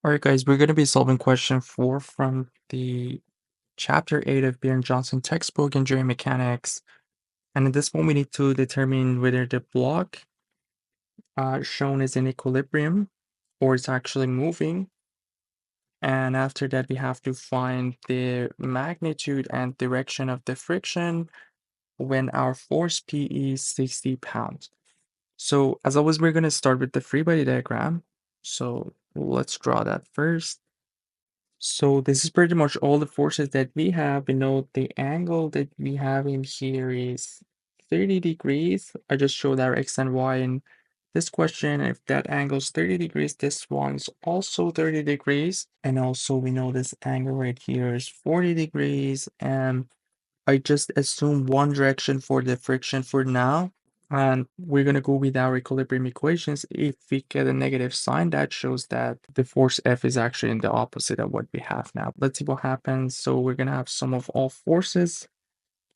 Alright guys, we're going to be solving question 4 from the chapter 8 of beer&johnston textbook Engineering Mechanics. And in this one we need to determine whether the block shown is in equilibrium or it's actually moving. And after that we have to find the magnitude and direction of the friction when our force P is 60 pounds. So as always, we're going to start with the free body diagram. So let's draw that first. So this is pretty much all the forces that we have. We know the angle that we have in here is 30 degrees. I just showed our x and y in this question. If that angle is 30 degrees, this one is also 30 degrees. And also we know this angle right here is 40 degrees. And I just assume one direction for the friction for now. And we're going to go with our equilibrium equations. If we get a negative sign, that shows that the force F is actually in the opposite of what we have now. Let's see what happens. So we're going to have sum of all forces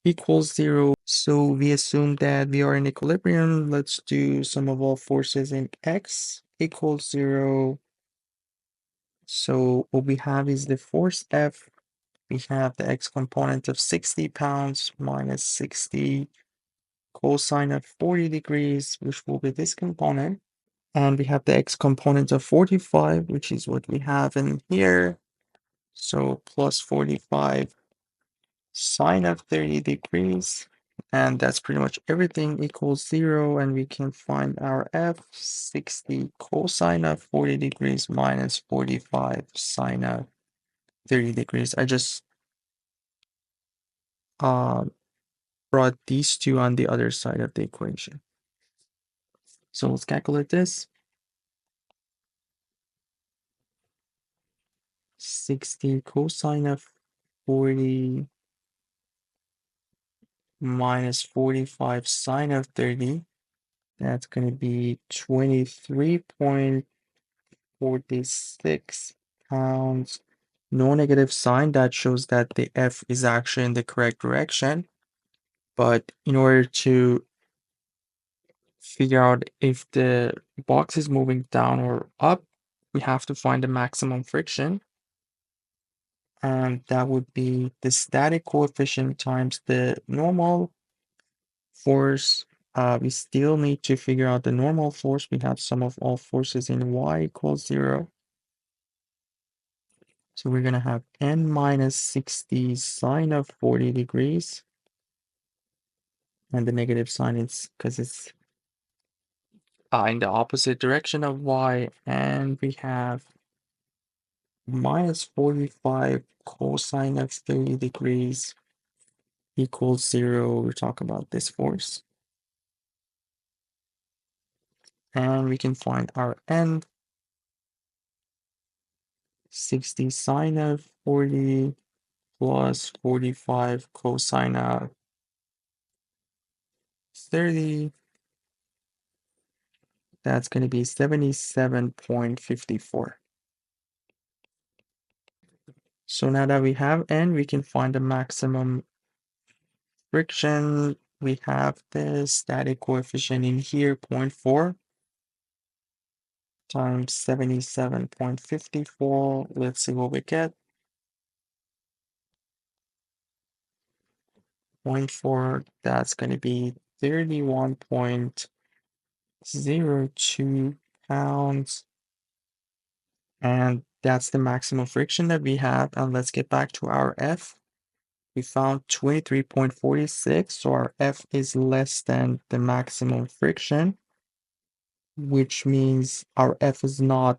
equals 0. So we assume that we are in equilibrium. Let's do sum of all forces in X equals 0. So what we have is the force F. We have the X component of 60 pounds minus 60 cosine of 40 degrees, which will be this component. And we have the x component of 45, which is what we have in here. So plus 45 sine of 30 degrees. And that's pretty much everything equals 0. And we can find our f, 60 cosine of 40 degrees minus 45 sine of 30 degrees. I just brought these two on the other side of the equation. So let's calculate this. 60 cosine of 40 minus 45 sine of 30. That's going to be 23.46 pounds. No negative sign. That shows that the F is actually in the correct direction. But in order to figure out if the box is moving down or up, we have to find the maximum friction. And that would be the static coefficient times the normal force. We still need to figure out the normal force. We have sum of all forces in y equals 0. So we're going to have n minus 60 sine of 40 degrees. And the negative sign is because it's in the opposite direction of y. And we have minus 45 cosine of 30 degrees equals 0. We talk about this force. And we can find our n. 60 sine of 40 plus 45 cosine of 30. That's going to be 77.54. So now that we have n, we can find the maximum friction. We have the static coefficient in here, 0.4 times 77.54. Let's see what we get. 0.4, that's going to be 31.02 pounds. And that's the maximum friction that we have. And let's get back to our F. We found 23.46, so our F is less than the maximum friction, which means our F is not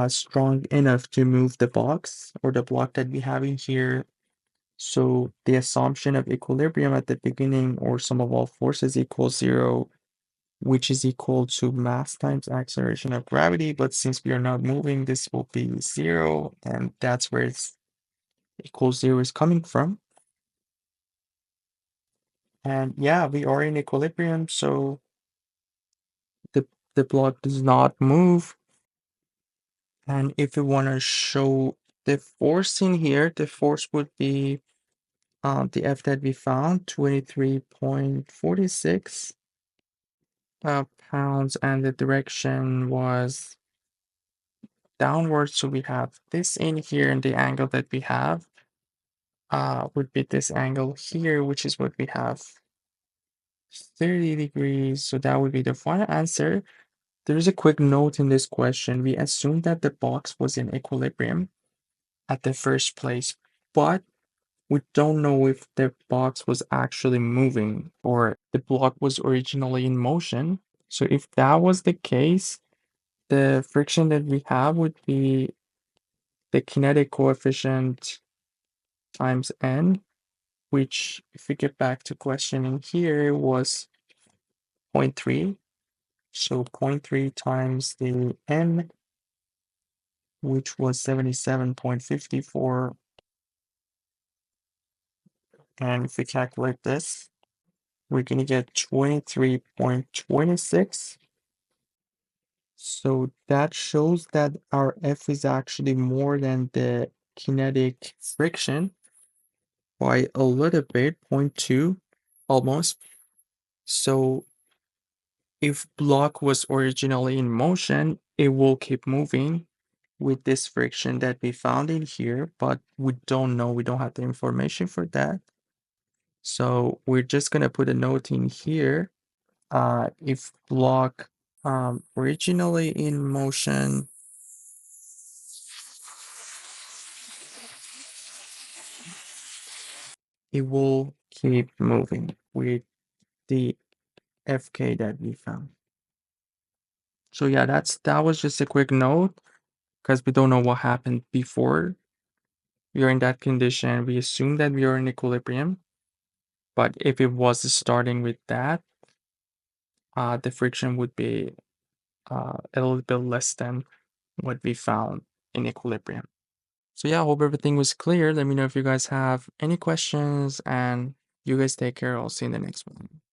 strong enough to move the box or the block that we have in here. So the assumption of equilibrium at the beginning, or sum of all forces, equals 0, which is equal to mass times acceleration of gravity. But since we are not moving, this will be 0, and that's where it's equals 0 is coming from. And yeah, we are in equilibrium, so the block does not move. And if we want to show the force in here, the force would be the F that we found, 23.46 pounds, and the direction was downwards. So we have this in here, and the angle that we have would be this angle here, which is what we have, 30 degrees. So that would be the final answer. There's a quick note in this question. We assumed that the box was in equilibrium at the first place, but we don't know if the box was actually moving or the block was originally in motion. So if that was the case, the friction that we have would be the kinetic coefficient times n, which, if we get back to questioning here, was zero point 0.3. So 0.3 times the n, which was 77.54. And if we calculate this, we're going to get 23.26. So that shows that our F is actually more than the kinetic friction by a little bit, 0.2 almost. So if block was originally in motion, it will keep moving with this friction that we found in here, but we don't know, we don't have the information for that. So we're just gonna put a note in here. If block originally in motion, it will keep moving with the FK that we found. So yeah, that was just a quick note because we don't know what happened before we are in that condition. We assume that we are in equilibrium, but if it was starting with that, the friction would be a little bit less than what we found in equilibrium. So yeah, I hope everything was clear. Let me know if you guys have any questions, and you guys take care. I'll see you in the next one.